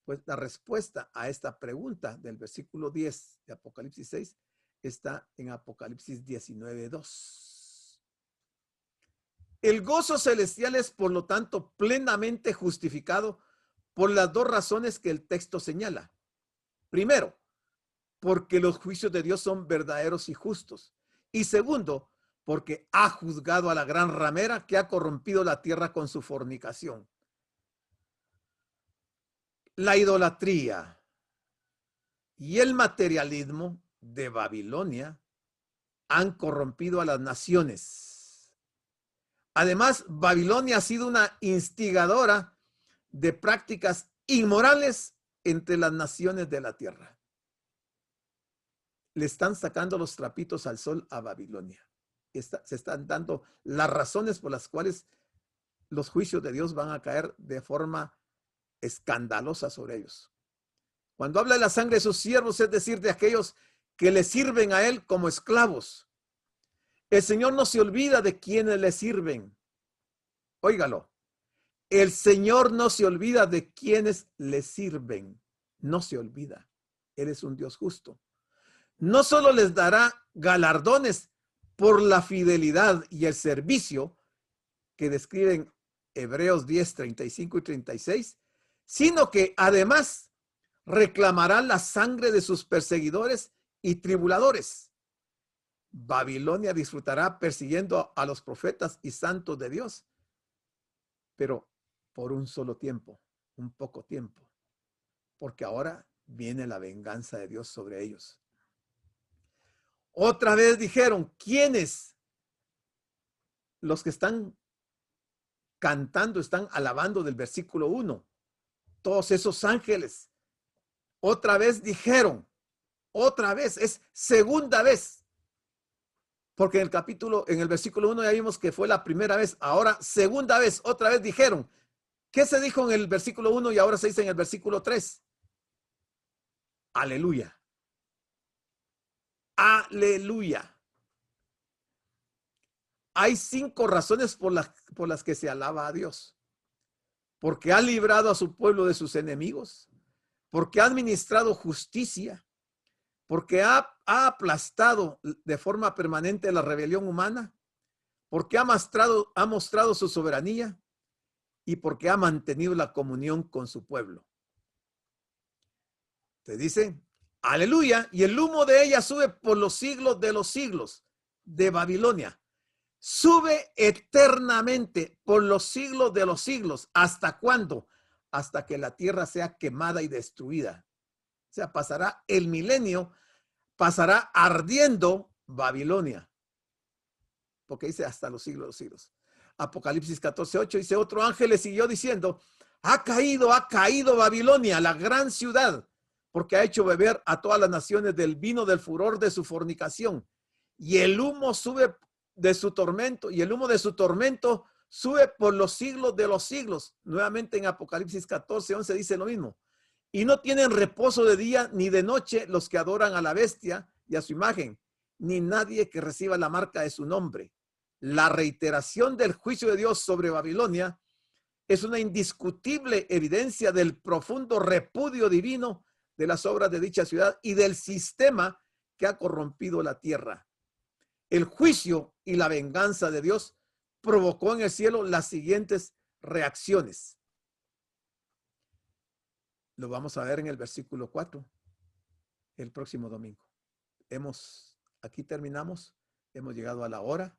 Pues la respuesta a esta pregunta del versículo 10 de Apocalipsis 6 está en Apocalipsis 19:2. El gozo celestial es, por lo tanto, plenamente justificado por las dos razones que el texto señala. Primero, porque los juicios de Dios son verdaderos y justos. Y segundo, porque ha juzgado a la gran ramera que ha corrompido la tierra con su fornicación. La idolatría y el materialismo de Babilonia han corrompido a las naciones. Además, Babilonia ha sido una instigadora de prácticas inmorales entre las naciones de la tierra. Le están sacando los trapitos al sol a Babilonia. Se están dando las razones por las cuales los juicios de Dios van a caer de forma escandalosa sobre ellos. Cuando habla de la sangre de sus siervos, es decir, de aquellos que le sirven a él como esclavos. El Señor no se olvida de quienes le sirven. Óigalo. El Señor no se olvida de quienes le sirven. No se olvida. Él es un Dios justo. No solo les dará galardones por la fidelidad y el servicio que describen Hebreos 10, 35 y 36, sino que además reclamará la sangre de sus perseguidores y tribuladores. Babilonia disfrutará persiguiendo a los profetas y santos de Dios, pero por un solo tiempo, un poco tiempo, porque ahora viene la venganza de Dios sobre ellos. Otra vez dijeron, ¿quiénes? Los que están cantando, están alabando del versículo 1. Todos esos ángeles. Otra vez dijeron, otra vez, es segunda vez. Porque en el versículo 1 ya vimos que fue la primera vez, ahora segunda vez, otra vez dijeron. ¿Qué se dijo en el versículo 1 y ahora se dice en el versículo 3? Aleluya. Aleluya. Hay 5 razones por las que se alaba a Dios. Porque ha librado a su pueblo de sus enemigos, porque ha administrado justicia, porque ha aplastado de forma permanente la rebelión humana, porque ha mostrado su soberanía y porque ha mantenido la comunión con su pueblo. Te dice, aleluya, y el humo de ella sube por los siglos de Babilonia. Sube eternamente por los siglos de los siglos. ¿Hasta cuándo? Hasta que la tierra sea quemada y destruida. O sea, pasará el milenio, pasará ardiendo Babilonia. Porque dice hasta los siglos de los siglos. Apocalipsis 14:8 dice, otro ángel le siguió diciendo, ha caído Babilonia, la gran ciudad, porque ha hecho beber a todas las naciones del vino del furor de su fornicación. Y el humo sube de su tormento, y el humo de su tormento sube por los siglos de los siglos. Nuevamente en Apocalipsis 14:11 dice lo mismo. Y no tienen reposo de día ni de noche los que adoran a la bestia y a su imagen, ni nadie que reciba la marca de su nombre. La reiteración del juicio de Dios sobre Babilonia es una indiscutible evidencia del profundo repudio divino de las obras de dicha ciudad y del sistema que ha corrompido la tierra. El juicio y la venganza de Dios provocó en el cielo las siguientes reacciones. Lo vamos a ver en el versículo 4 el próximo domingo. Aquí terminamos, hemos llegado a la hora.